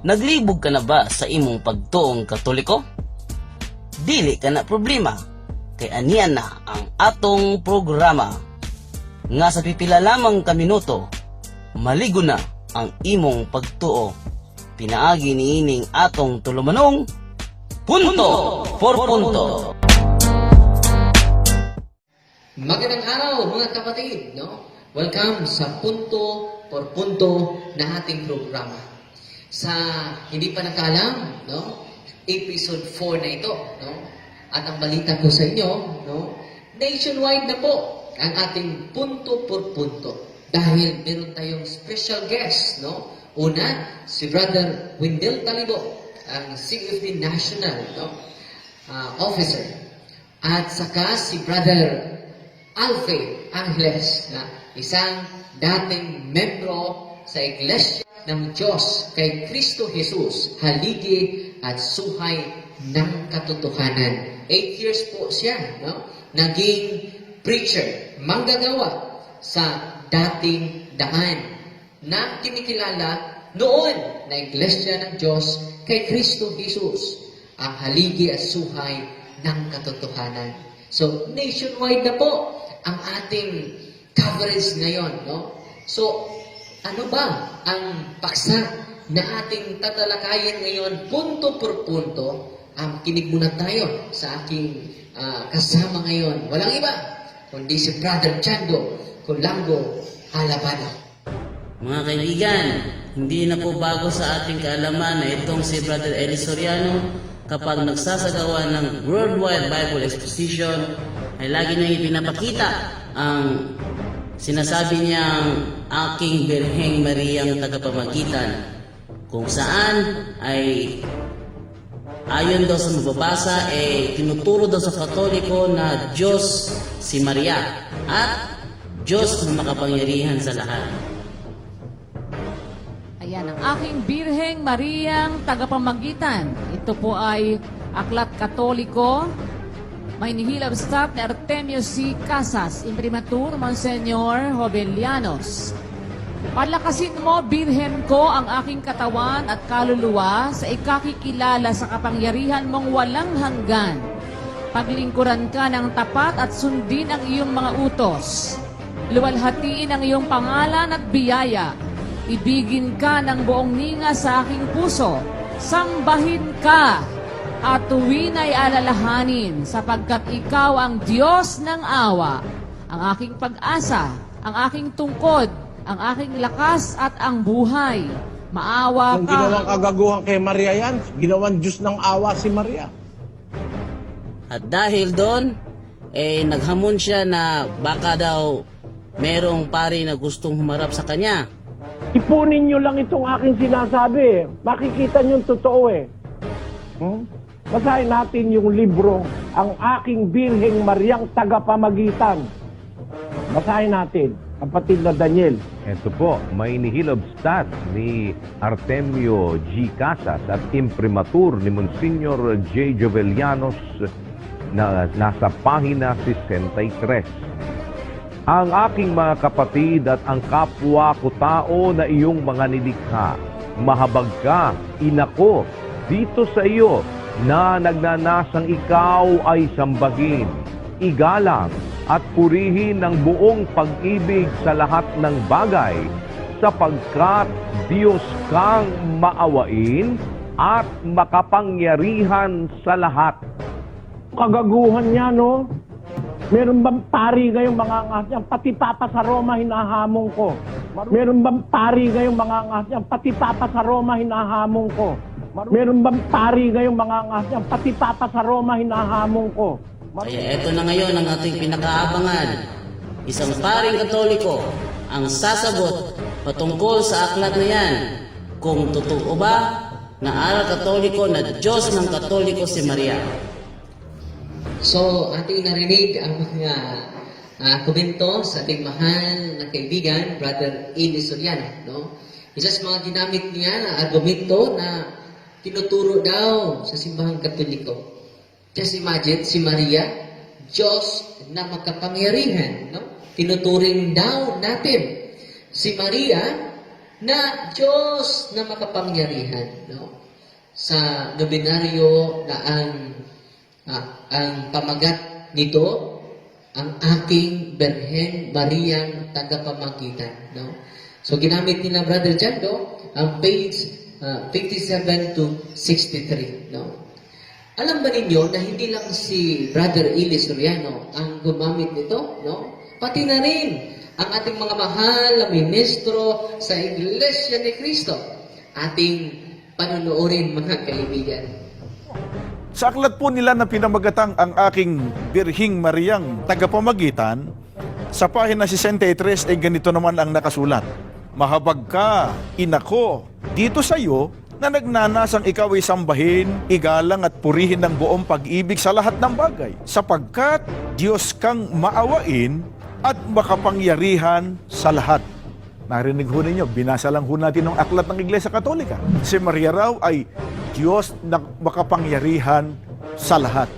Naglibog ka na ba sa imong pagtuong Katoliko? Dili ka na problema, kay aniyan na ang atong programa. Nga sa pipila lamang ka minuto, maligo na ang imong pagtuo. Pinaagi niining atong tulumanong punto por punto. Magandang araw mga kapatid, no? Welcome sa punto por punto na ating programa. Sa hindi pa nakaalam, no? Episode 4 na ito, no? At ang balita ko sa inyo, no? Nationwide na po ang ating punto por punto. Dahil meron tayong special guest, no? Una, si Brother Wendell Talibo, ang CFD National, no? Officer. At saka si Brother Alfred Angeles, na isang dating membro sa Iglesia ng Diyos kay Kristo Jesus, haligi at suhay ng katotohanan. 8 years po siya, no? Naging preacher, manggagawa sa dating daan na kinikilala noon na Iglesia ng Diyos kay Kristo Jesus, ang haligi at suhay ng katotohanan. So, nationwide na po ang ating coverage ngayon, no? So, ano ba ang paksa na ating tatalakayin ngayon, punto por punto? Kinig muna tayo sa aking kasama ngayon. Walang iba, kundi si Brother Chando Colango Alabano. Mga kaibigan, hindi na po bago sa ating kaalaman na itong si Brother Eli Soriano, kapag nagsasagawa ng Worldwide Bible Exposition, ay lagi niyang ipinapakita ang sinasabi niyang aking Birheng Mariang tagapamagitan, kung saan ay ayon daw sa mababasa tinuturo daw sa Katoliko na Diyos si Maria at Diyos na makapangyarihan sa lahat. Ayan, ang aking Birheng Mariang tagapamagitan. Ito po ay Aklat Katoliko. May nihilab staff ni Artemio C. Casas, Imprimatur, Monsignor Jovellanos. Palakasin mo, Birhen ko, ang aking katawan at kaluluwa sa ikakikilala sa kapangyarihan mong walang hanggan. Paglingkuran ka ng tapat at sundin ang iyong mga utos. Luwalhatiin ang iyong pangalan at biyaya. Ibigin ka ng buong ninga sa aking puso. Sambahin ka at tuwin ay alalahanin, sapagkat ikaw ang Diyos ng awa, ang aking pag-asa, ang aking tungkod, ang aking lakas at ang buhay. Maawa Kung ka. ginawang kagaguhan kay Maria yan, ginawang Diyos ng awa si Maria. At dahil doon, naghamon siya na baka daw merong pari na gustong humarap sa kanya. Ipunin nyo lang itong aking sinasabi. Makikita nyo yung totoo eh. Basahin natin yung libro, Ang Aking Birheng Mariang Tagapamagitan. Basahin natin, kapatid na Daniel. Ito po, may nihilab stat ni Artemio G. Casas at imprimatur ni Monsignor J. Jovellanos na nasa pahina 63. Ang aking mga kapatid at ang kapwa ko tao na iyong mga nilikha, mahabag ka, inako, dito sa iyo, na nagnanasang ikaw ay sambahin, igalang at purihin ng buong pag-ibig sa lahat ng bagay, sapagkat Diyos kang maawain at makapangyarihan sa lahat. Kagaguhan niya, no? Meron bang pari ngayong mga angas niyan? Pati Papa sa Roma hinahamon ko. Meron bang pari ngayong mga angas niyan? Pati Papa sa Roma hinahamon ko. Meron bang pari ngayong mga angas niyan? Pati Papa sa Roma hinahamon ko. Kaya eto na ngayon ang ating pinakaabangan. Isang paring Katoliko ang sasagot patungkol sa aklat na yan. Kung totoo ba na aral Katoliko na Diyos ng Katoliko si Maria. So, ating narinig ang mga komento sa ating mahal na kaibigan, Brother Eli Soriano, no? Isa sa mga ginamit niya na argumento na tinuturo daw sa simbahang Katoliko. Just imagine, si Maria, Diyos na makapangyarihan, no? Tinuturing daw natin si Maria na Diyos na makapangyarihan, no? Sa nobinaryo na ang pamagat nito, ang aking Birhen Mariang tagapamagitan, no? So ginamit nila Brother John, no? Ang page 57 to 63, no? Alam ba ninyo na hindi lang si Brother Eli Soriano ang gumamit nito, no? Pati na rin ang ating mga mahal na ministro sa Iglesia ni Cristo. Ating panunuorin, mga kaibigan. Sa aklat po nila na pinamagatang ang aking Birhing Mariang tagapamagitan, sa pahina 63 ay ganito naman ang nakasulat. Mahabag ka, inako, dito sa iyo na nagnanasang ikaw ay sambahin, igalang at purihin ng buong pag-ibig sa lahat ng bagay, sapagkat Diyos kang maawain at makapangyarihan sa lahat. Narinig ho ninyo, binasa lang ho natin ng aklat ng Iglesia Katolika. Si Maria raw ay Diyos na makapangyarihan sa lahat.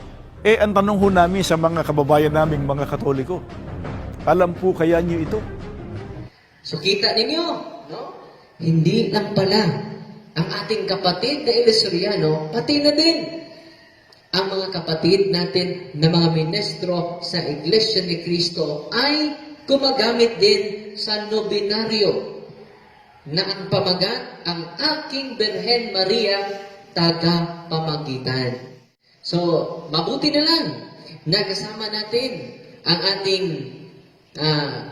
Ang tanong ho namin sa mga kababayan naming mga Katoliko, alam po kaya niyo ito? So kita ninyo, no? Hindi lang pala ang ating kapatid na Eli Soriano, pati na din ang mga kapatid natin na mga ministro sa Iglesia ni Cristo ay gumagamit din sa nobinaryo na ang pamagat ang aking Birhen Maria tagapamagitan. So, mabuti na lang na kasama natin ang ating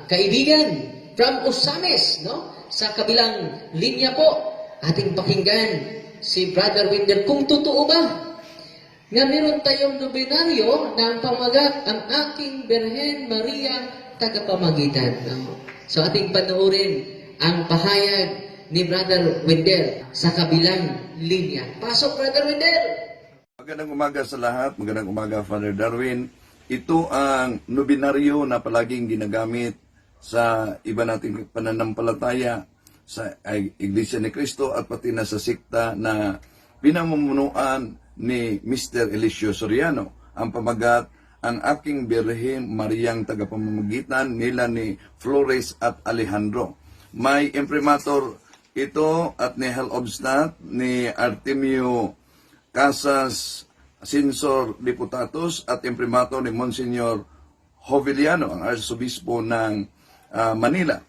kaibigan from Osamis, no? Sa kabilang linya po, ating pakinggan si Brother Wendell. Kung totoo ba nga meron tayong nobinaryo na ang pamagat ang aking Birhen Maria tagapamagitan. No? So ating panoorin ang pahayag ni Brother Wendell sa kabilang linya. Pasok, Brother Wendell! Magandang umaga sa lahat. Magandang umaga, Father Darwin. Ito ang nobinaryo na palaging ginagamit sa iba nating pananampalataya sa Iglesia ni Cristo at pati na sa sikta na pinamumunuan ni Mr. Eliseo Soriano. Ang pamagat, ang aking Birhen Mariang tagapamamagitan nila ni Flores at Alejandro. May imprimatur ito at ni Hel Obstat, ni Artemio Casas Sinsor Diputatus at imprimatur ni Monsignor Joveliano, ang Arsobispo ng Manila.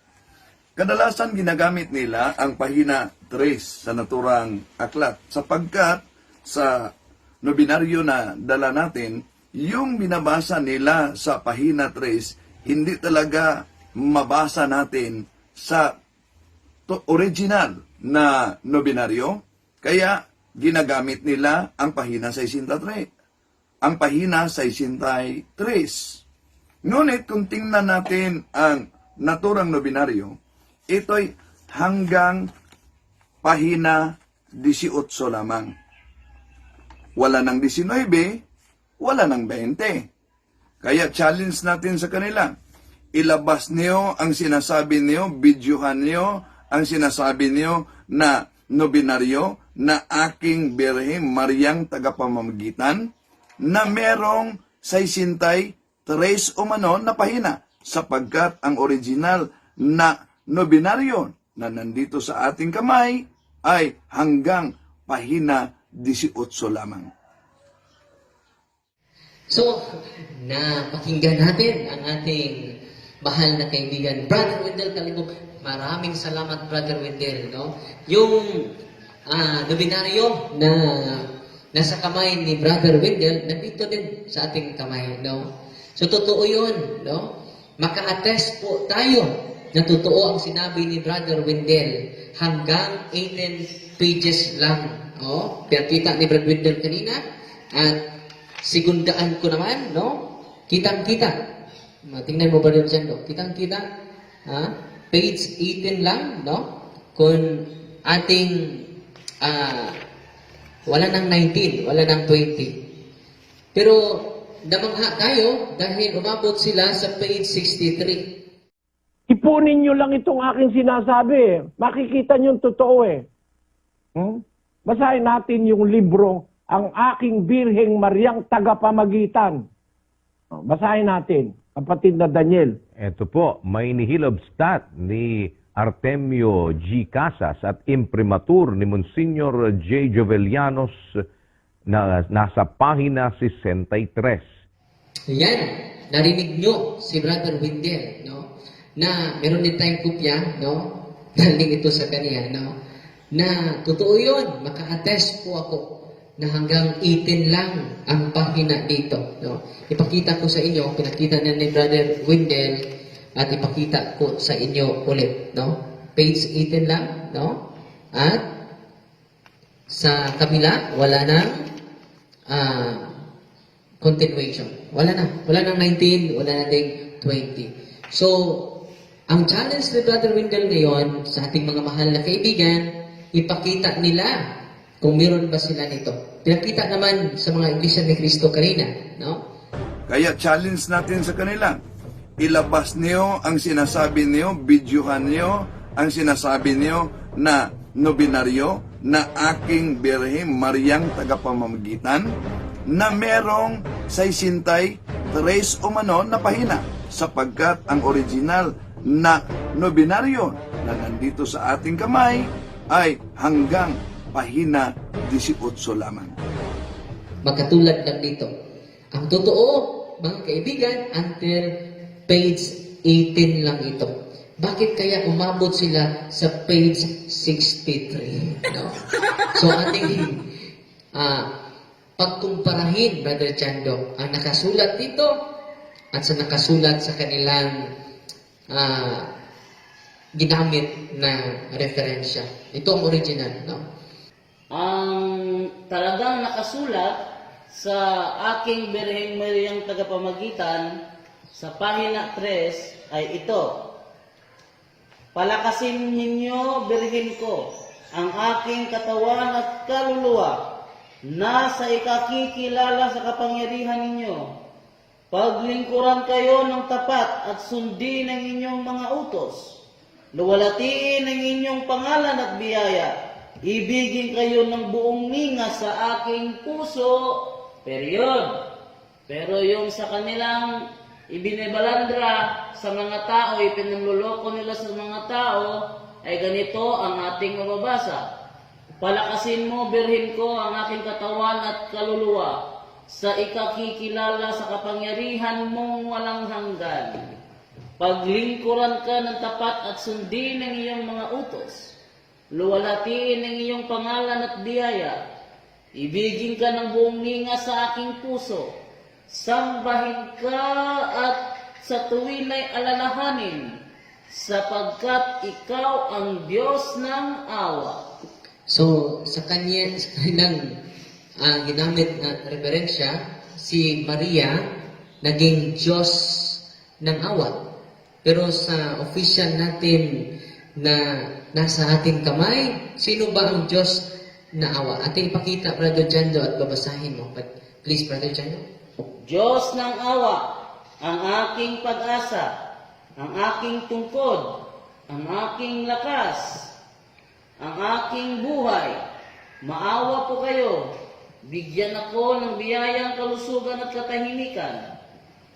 Kadalasan ginagamit nila ang pahina 3 sa naturang aklat sapagkat sa nobinaryo na dala natin, yung binabasa nila sa pahina 3, hindi talaga mabasa natin sa original na nobinaryo, kaya ginagamit nila ang pahina 63. Ang pahina 63. Ngunit kung tingnan natin ang naturang nobinaryo, ito'y hanggang pahina 18 lamang. Wala ng 19, wala ng 20. Kaya challenge natin sa kanila. Ilabas niyo ang sinasabi niyo, videohan niyo ang sinasabi niyo na nobinaryo na aking Birhen Mariang tagapamamagitan na merong 63 umano na pahina sapagkat ang original na nobinaryo na nandito sa ating kamay ay hanggang pahina 18 lamang. So, napakinggan natin ang ating mahal na kaibigan, Brother Wendell Kalimog. Maraming salamat, Brother Wendell. No? Yung nobinaryo na nasa kamay ni Brother Wendell, nandito din sa ating kamay. No? So, totoo yun. No? Maka-attest po tayo na totoo ang sinabi ni Brother Wendell. Hanggang 18 pages lang. Oh, kita ni Brother Wendell kanina. At sigundaan ko naman, no? Kitang-kita. Tingnan mo ba rin dyan, no? Kitang-kita. Page 18 lang, no? Kung ating wala nang 19, wala nang 20. Pero namangha tayo dahil umabot sila sa page 63. Ipunin nyo lang itong aking sinasabi. Makikita nyo yung totoo eh. Basahin natin yung libro, Ang Aking Birheng Mariang Tagapamagitan. Basahin natin, kapatid na Daniel. Ito po, may nihilab stat ni Artemio G. Casas at imprimatur ni Monsignor J. Jovellanos na nasa pahina 63. Yan, narinig nyo si Brother Windel, no? Na meron din tayong kopya, no? Galing ito sa kanya, no? Na totoo yun, maka-attest po ako na hanggang 18 lang ang pahina dito, no? Ipakita ko sa inyo, pinakita na ni Brother Windel, at ipakita ko sa inyo ulit, no? Page 18 lang, no? At sa kabila, wala nang continuation. Wala nang 19, wala na ding 20. So, ang challenge ni Brother Windel ngayon sa ating mga mahal na kaibigan, ipakita nila kung meron ba sila nito. Pinakita naman sa mga Iglesia ni Cristo kanina, no? Kaya challenge natin sa kanila. Ilabas niyo ang sinasabi niyo, videohan niyo ang sinasabi niyo na nobinaryo na aking Birheng Mariang tagapamamagitan na merong 63 umano na pahina sapagkat ang original na nobinaryo na nandito sa ating kamay ay hanggang pahina 18 lamang. Magkatulad lang dito. Ang totoo, mga kaibigan, until page 18 lang ito. Bakit kaya umabot sila sa page 63? No? So ating pagkumparahin, Brother Chando, ang nakasulat dito at sa nakasulat sa kanilang ginamit na referensya. Ito ang original, no? Ang talagang nakasulat sa aking Birheng Mariang tagapamagitan sa pahina 3 ay ito. Palakasin ninyo, Birhen ko, ang aking katawan at kaluluwa na sa ikakikilala sa kapangyarihan ninyo. Paglingkuran kayo ng tapat at sundin ang inyong mga utos. Luwalatiin ang inyong pangalan at biyaya. Ibigin kayo ng buong ninga sa aking puso. Period. Pero yung sa kanilang ibinibalandra sa mga tao, ipinanluloko nila sa mga tao, ay ganito ang ating mababasa. Palakasin mo, Birhen ko, ang aking katawan at kaluluwa sa ikakikilala sa kapangyarihan mong walang hanggan. Paglingkuran ka ng tapat at sundin ang iyong mga utos. Luwalatiin ang iyong pangalan at biyaya. Ibigin ka ng buong ninga sa aking puso. Sambahin ka at sa tuwin ay alalahanin, sapagkat ikaw ang Diyos ng awa. So, sa kanilang ginamit na referensya, si Maria naging Diyos ng awa. Pero sa official natin na nasa ating kamay, sino ba ang Diyos na awa? Ating ipakita, Brother Jando, at babasahin mo. But please, Brother Jando. Diyos ng awa, ang aking pag-asa, ang aking tungkod, ang aking lakas, ang aking buhay. Maawa po kayo. Bigyan ako ng biyayang kalusugan at katahimikan.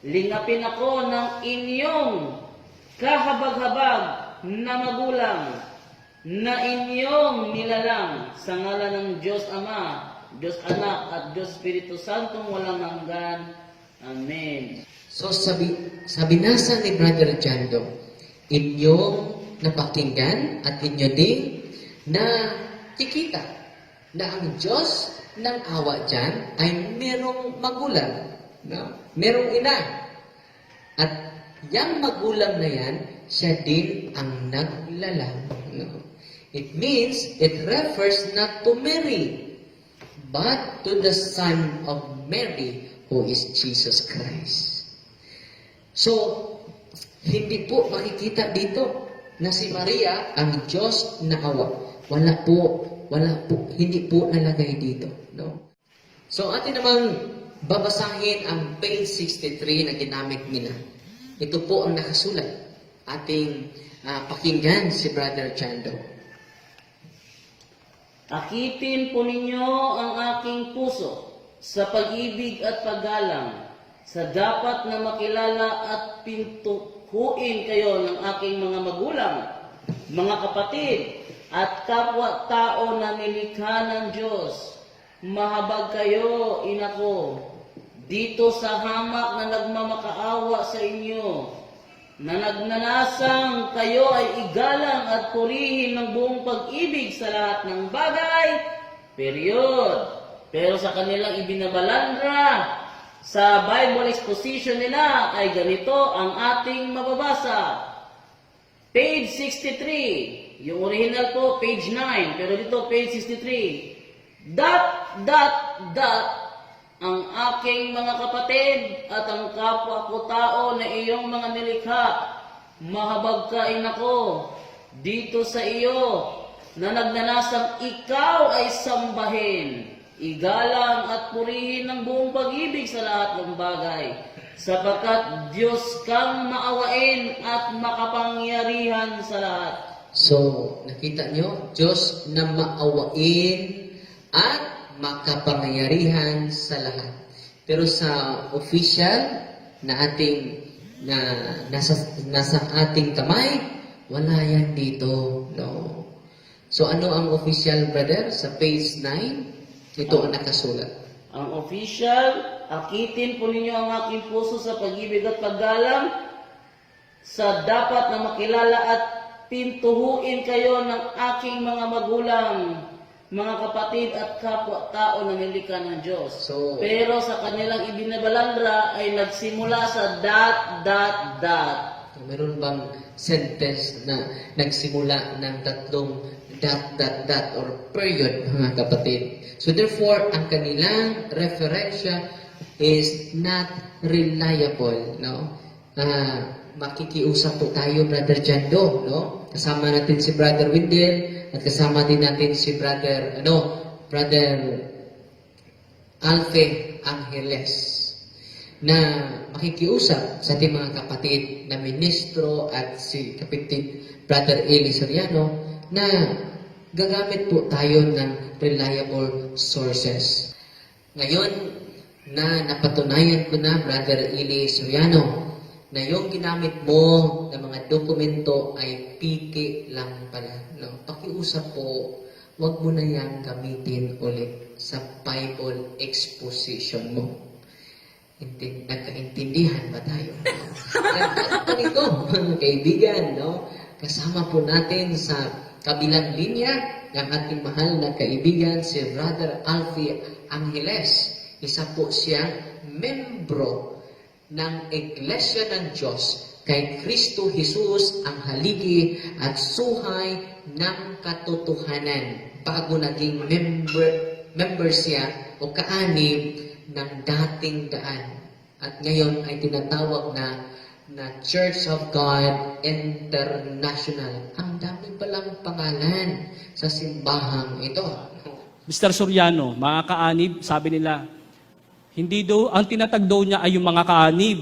Lingapin ako ng inyong kahabag-habag na magulang na inyong nilalang sa ngalan ng Diyos Ama, Diyos Anak at Diyos Espiritu Santong walang hanggan. Amen. So, sa binasa ni Brother Jando, inyong napakinggan at inyo ding na kikita na ang Diyos ng awa dyan ay merong magulang, no? Merong ina. At yung magulang na yan, siya din ang naglalang. No? It means, it refers not to Mary, but to the Son of Mary, who is Jesus Christ. So, hindi po makikita dito na si Maria ang Diyos na awa. Wala po, hindi po nalagay dito. No? So, atin namang babasahin ang page 63 na ginamit nila. Ito po ang nakasulat. Ating pakinggan si Brother Chando. Akitin po ninyo ang aking puso sa pag-ibig at paggalang, sa dapat na makilala at pintukuin kayo ng aking mga magulang. mga kapatid at kapwa-tao na nilikha ng Diyos, mahabag kayo, inako, dito sa hamak na nagmamakaawa sa inyo, na nagnanasang kayo ay igalang at purihin ng buong pag-ibig sa lahat ng bagay, period. Pero sa kanilang ibinabalandra, sa Bible exposition nila ay ganito ang ating mababasa. Page 63. Yung original po, page 9. Pero dito, page 63. Ang aking mga kapatid at ang kapwa ko tao na iyong mga nilikha, mahabag ka inako dito sa iyo, na nagnanasang ikaw ay sambahin, igalang at purihin ng buong pag-ibig sa lahat ng bagay, sapagkat Diyos kang maawain at makapangyarihan sa lahat. So, nakita nyo, Diyos na maawain at makapangyarihan sa lahat. Pero sa official na ating nasa ating kamay, wala yan dito. No. So ano ang official, brother? Sa page 9, ito ang nakasulat. Ang official, akitin po ninyo ang aking puso sa pag-ibig at paggalang, sa dapat na makilala at pintuhuin kayo ng aking mga magulang, mga kapatid at kapwa-tao na nilikha ng Diyos. So, pero sa kanilang ibinabalandra ay nagsimula sa ... Meron bang sentence na nagsimula ng tatlong ... or period, mga kapatid? So therefore, ang kanilang referensya is not reliable. No? Makikiusap po tayo, Brother Jando. No? Kasama natin si Brother Windel. At kasama din natin si Brother Alfe Angeles na makikiusap sa ating mga kapatid na ministro at si kapitid Brother Eli Soriano na gagamit po tayo ng reliable sources. Ngayon na napatunayan ko na, Brother Eli Soriano, na yung ginamit mo ng mga dokumento ay piki lang pala. No? Pakiusap po, wag mo na yan gamitin ulit sa Bible exposition mo. Nagkaintindihan ba tayo? Ganito, mga kaibigan, no? Kasama po natin sa kabilang linya ng ating mahal na kaibigan, si Brother Alfie Angeles. Isa po siyang membro ng Iglesia ng Diyos kay Kristo Jesus ang haligi at suhay ng katotohanan bago naging member siya o kaanib ng dating daan. At ngayon ay tinatawag na Church of God International. Ang dami palang pangalan sa simbahang ito. Mr. Soriano, mga kaanib, sabi nila, hindi daw, ang tinatag daw niya ay yung mga kaanib.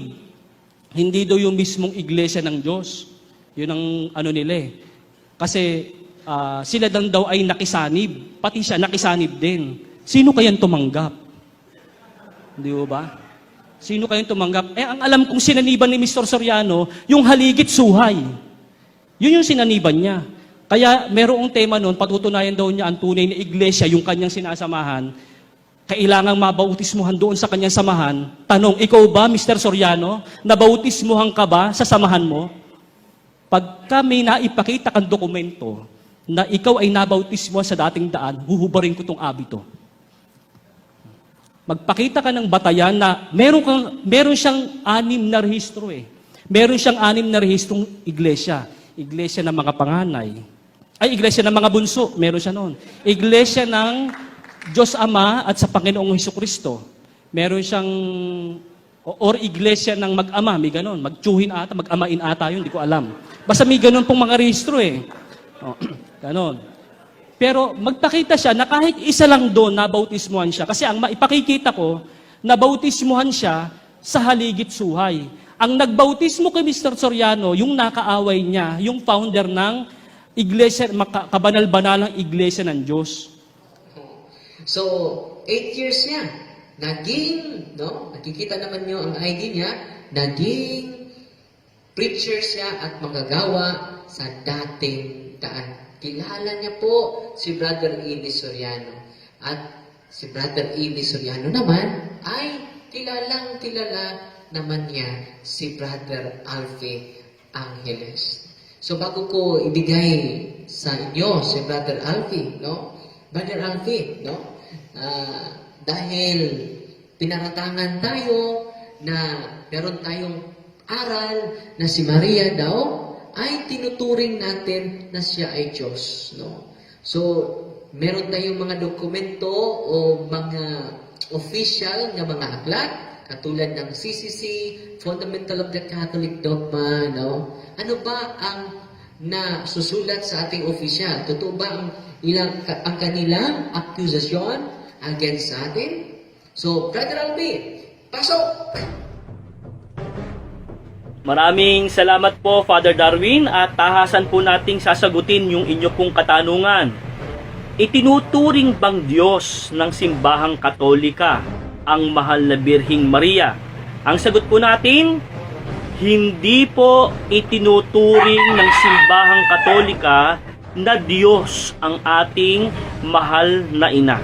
Hindi daw yung mismong iglesia ng Diyos. Yun ang ano nila eh. Kasi sila daw ay nakisanib. Pati siya nakisanib din. Sino kayang tumanggap? Hindi ba? Sino kayang tumanggap? Ang alam kong sinaniban ni Mr. Soriano, yung haligit suhay. Yun yung sinaniban niya. Kaya merong tema noon, patutunayan daw niya ang tunay na iglesia, yung kanyang sinasamahan, kailangang mabautismuhan doon sa kanyang samahan. Tanong, ikaw ba, Mr. Soriano, nabautismuhan ka ba sa samahan mo? Pag kami naipakita kang dokumento na ikaw ay nabautismuhan sa dating daan, huhubarin ko itong abito. Magpakita ka ng batayan na meron siyang 6 na rehistro eh. Meron siyang 6 na rehistrong iglesia. Iglesia ng mga panganay. Ay, iglesia ng mga bunso. Meron siya noon. Iglesia ng Diyos Ama at sa Panginoong Hesukristo. Meron siyang, or iglesia ng mag-ama, may ganon. Magtsuhin ata, mag-amain ata yun, hindi ko alam. Basta may ganon pong mga rehistro eh. Ganon. Pero magpakita siya na kahit isa lang doon nabautismuhan siya. Kasi ang maipakikita ko, nabautismuhan siya sa haligit suhay. Ang nagbautismo kay Mr. Soriano, yung nakaaway niya, yung founder ng iglesia, kabanal-banalang iglesia ng Diyos. So, 8 years niya, naging, no, nakikita naman niyo ang ID niya, naging preacher siya at magagawa sa dating kaligtaan. Kilala niya po si Brother Eli Soriano. At si Brother Eli Soriano naman ay kilala naman niya si Brother Alfie Angeles. So bago ko ibigay sa inyo si Brother Alfie, no? Brother Alfie, no? Dahil pinaratangan tayo na meron tayong aral na si Maria daw ay tinuturing natin na siya ay Diyos, no? So, meron tayong mga dokumento o mga official na mga aklat, katulad ng CCC, Fundamental of the Catholic Dogma, no? Ano ba ang nasusulat sa ating official? Totoo ba ang kanilang accusation against sa atin? So, Brother Albi, pasok! Maraming salamat po, Father Darwin, at tahasan po nating sasagutin yung inyo pong katanungan. Itinuturing bang Diyos ng simbahang Katolika ang mahal na Birhing Maria? Ang sagot po natin, hindi po itinuturing ng simbahang Katolika na Diyos ang ating mahal na ina.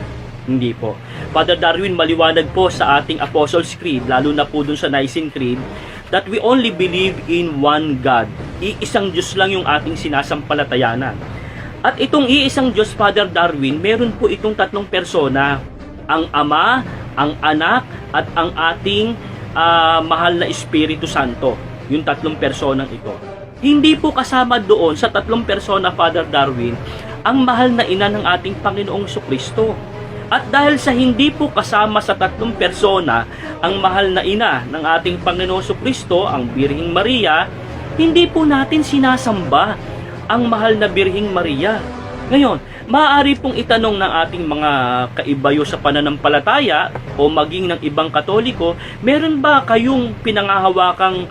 Hindi po. Father Darwin, maliwanag po sa ating Apostles' Creed, lalo na po dun sa Nicene Creed, that we only believe in one God. Iisang Diyos lang yung ating sinasampalatayanan. At itong iisang Diyos, Father Darwin, meron po itong tatlong persona. Ang Ama, ang Anak, at ang ating mahal na Espiritu Santo. Yung tatlong personang ito. Hindi po kasama doon sa tatlong persona, Father Darwin, ang mahal na ina ng ating Panginoong Jesucristo. At dahil sa hindi po kasama sa tatlong persona ang mahal na ina ng ating Panginoong Jesucristo, ang Birhing Maria, hindi po natin sinasamba ang mahal na Birhing Maria. Ngayon, maaari pong itanong ng ating mga kaibayo sa pananampalataya o maging ng ibang Katoliko, meron ba kayong pinangahawakang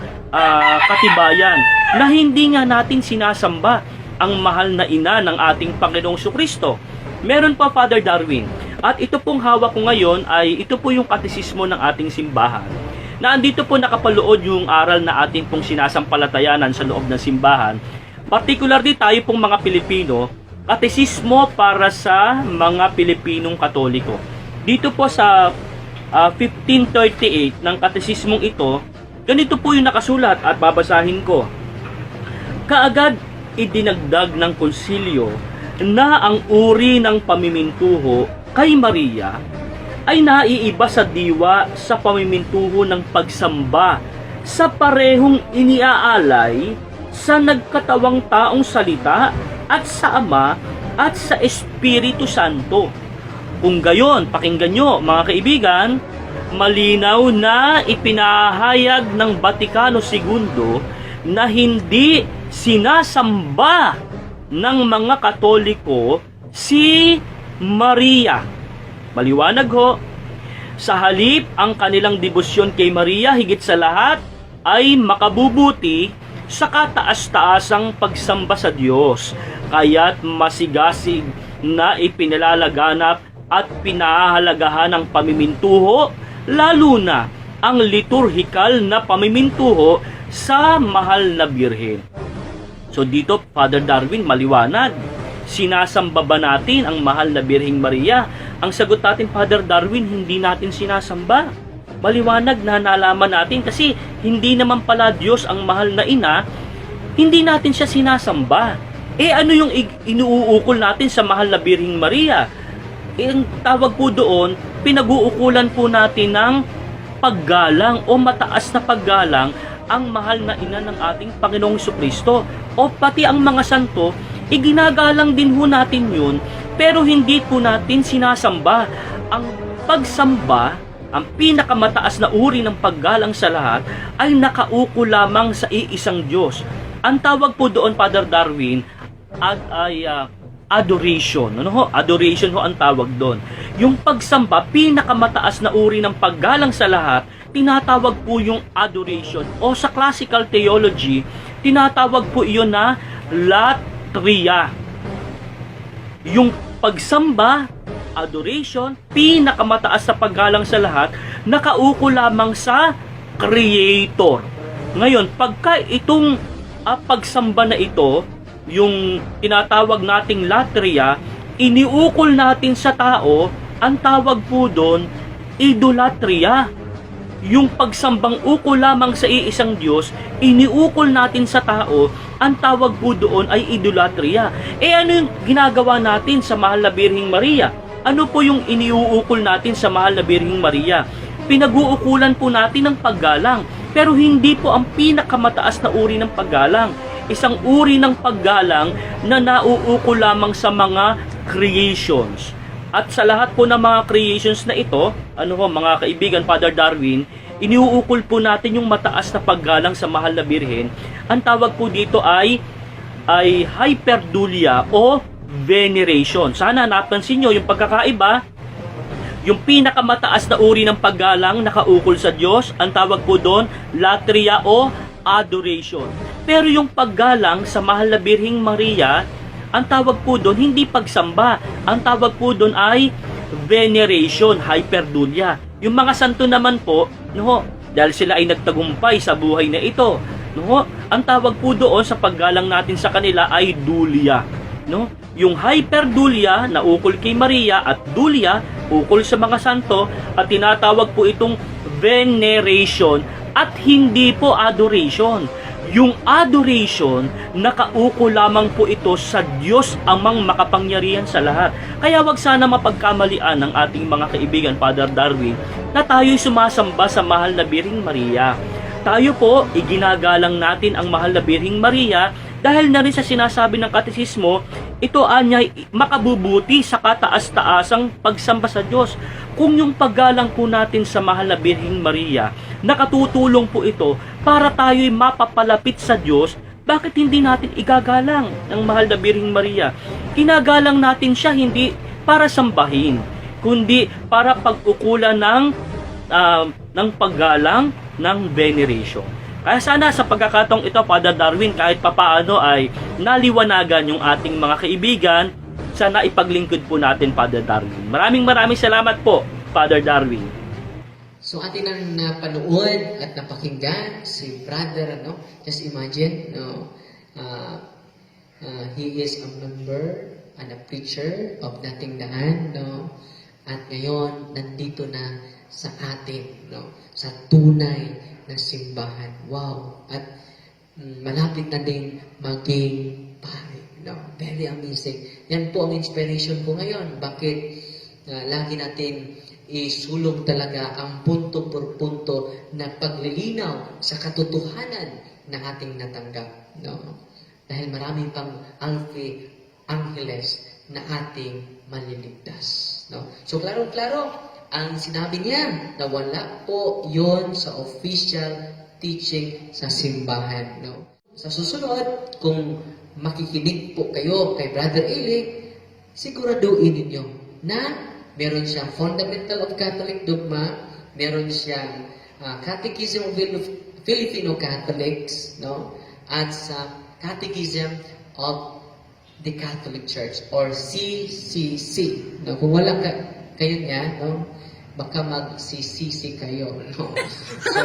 katibayan na hindi nga natin sinasamba ang mahal na ina ng ating Panginoong Jesucristo? Meron pa, Father Darwin. At ito pong hawak ko ngayon ay ito po yung katesismo ng ating simbahan. Na andito po nakapaloob yung aral na ating pong sinasampalatayanan sa loob ng simbahan. Particularly tayo pong mga Pilipino, katesismo para sa mga Pilipinong Katoliko. Dito po sa 1538 ng katesismong ito, ganito po yung nakasulat at babasahin ko. Kaagad idinagdag ng konsilyo na ang uri ng pamimintuho kay Maria ay naiiba sa diwa sa pamimintuho ng pagsamba sa parehong iniaalay sa nagkatawang taong salita at sa Ama at sa Espiritu Santo. Kung gayon, pakinggan nyo mga kaibigan, malinaw na ipinahayag ng Vaticano II na hindi sinasamba ng mga Katoliko si Maria. Maliwanag ho, sa halip ang kanilang debosyon kay Maria higit sa lahat ay makabubuti sa kataas-taasang pagsamba sa Diyos, kaya't masigasig na ipinalalaganap at pinahahalagahan ang pamimintuho, lalo na ang liturhikal na pamimintuho sa mahal na Birhen. So dito, Father Darwin, maliwanag. Sinasamba ba natin ang mahal na Birheng Maria? Ang sagot natin, Father Darwin, hindi natin sinasamba. Maliwanag na nalaman natin kasi hindi naman pala Diyos ang mahal na ina, hindi natin siya sinasamba. Ano yung inuukol natin sa mahal na Birheng Maria? Ang tawag po doon, pinag-uukulan po natin ng paggalang o mataas na paggalang ang mahal na ina ng ating Panginoong Jesucristo. O pati ang mga santo, iginagalang din ho natin yun, pero hindi po natin sinasamba. Ang pagsamba, ang pinakamataas na uri ng paggalang sa lahat, ay nakauko lamang sa iisang Diyos. Ang tawag po doon, Father Darwin, ay adoration. Ano ho? Adoration ho ang tawag doon. Yung pagsamba, pinakamataas na uri ng paggalang sa lahat, tinatawag po yung adoration. O sa classical theology, tinatawag po iyon na latria. Yung pagsamba, adoration, pinakamataas sa paggalang sa lahat, nakauko lamang sa Creator. Ngayon, pagka itong pagsamba na ito yung tinatawag nating latria, iniukol natin sa tao, ang tawag po doon, idolatria. Yung pagsambang ukol lamang sa iisang Diyos, iniukol natin sa tao, ang tawag po doon ay idolatria. Ano yung ginagawa natin sa mahal na Birheng Maria? Ano po yung iniuukol natin sa mahal na Birheng Maria? Pinag-uukulan po natin ng paggalang, pero hindi po ang pinakamataas na uri ng paggalang. Isang uri ng paggalang na nauukol lamang sa mga creations. At sa lahat po ng mga creations na ito, mga kaibigan, Father Darwin, iniuukol po natin yung mataas na paggalang sa mahal na Birhen. Ang tawag po dito ay hyperdulia o veneration. Sana napansin nyo yung pagkakaiba. Yung pinakamataas na uri ng paggalang nakaukol sa Diyos, ang tawag po doon, latria o adoration. Pero yung paggalang sa mahal na Birheng Maria, ang tawag po doon, hindi pagsamba. Ang tawag po doon ay veneration, hyperdulia. Yung mga santo naman po, dahil sila ay nagtagumpay sa buhay na ito, ang tawag po doon sa paggalang natin sa kanila ay dulia. Yung hyperdulia na ukol kay Maria at dulia, ukol sa mga santo, at tinatawag po itong veneration at hindi po adoration. Yung adoration, nakauko lamang po ito sa Diyos amang makapangyarihan sa lahat. Kaya wag sana mapagkamalian ng ating mga kaibigan, Father Darwin, na tayo'y sumasamba sa mahal na Birheng Maria. Tayo po, iginagalang natin ang mahal na Birheng Maria dahil na rin sa sinasabi ng katekismo, ito anyay makabubuti sa kataas-taasang pagsamba sa Diyos. Kung yung paggalang po natin sa mahal na Birheng Maria, nakatutulong po ito para tayo'y mapapalapit sa Diyos, bakit hindi natin igagalang ang mahal na Birheng Maria? Kinagalang natin siya hindi para sambahin, kundi para pag-ukulan ng paggalang ng veneration. Kaya sana sa pagkakataong ito, Father Darwin, kahit papaano ay naliwanagan yung ating mga kaibigan, sana ipaglingkod po natin, Father Darwin. Maraming salamat po, Father Darwin. So atin ang napanood at napakinggan si brother, just imagine, he is a member and a preacher of Dating Daan, at ngayon nandito na sa atin, sa tunay na simbahan. Wow! At malapit na din maging pare. Very amazing. Yan po ang inspiration ko ngayon. Bakit lagi natin isulong talaga ang punto por punto na paglilinaw sa katotohanan na ating natanggap. Dahil marami pang angeles na ating maliligtas. So, klaro-klaro, ang sinabi niya na wala po yon sa official teaching sa simbahan. Sa susunod, kung makikinig po kayo kay Brother Eli, siguraduhin ninyo na meron siyang Fundamental of Catholic Dogma, meron siyang Catechism of Filipino Catholics, at sa Catechism of the Catholic Church, or CCC. Kung wala kayo niya, baka mag-CCC kayo. So,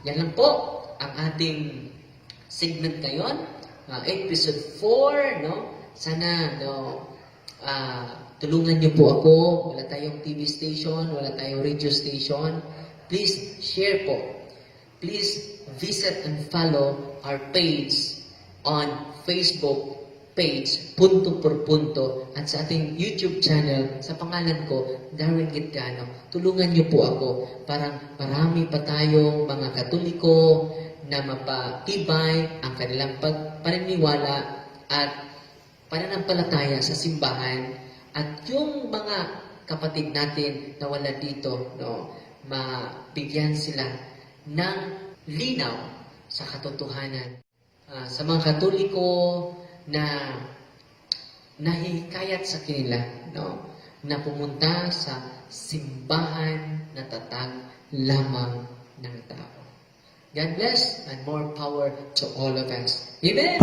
yan lang po ang ating segment ngayon. Episode 4, Sana, tulungan niyo po ako. Wala tayong TV station, wala tayong radio station. Please share po. Please visit and follow our page on Facebook page, Punto por Punto, at sa ating YouTube channel, sa pangalan ko, Darwin Gitgano. Tulungan niyo po ako. Parang marami pa tayong mga Katoliko na mapatibay ang kanilang paniniwala at pananampalataya sa simbahan. At yung mga kapatid natin na wala dito, mabigyan sila ng linaw sa katotohanan. Sa mga Katoliko na nahihikayat sa kanila, na pumunta sa simbahan na tatag lamang ng tao. God bless and more power to all of us. Amen!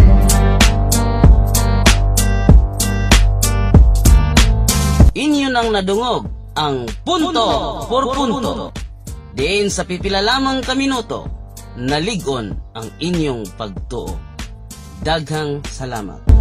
Inyo nang nadungog ang Punto por Punto. Diin sa pipila lamang ka minuto, naligon ang inyong pagtuo. Daghang salamat.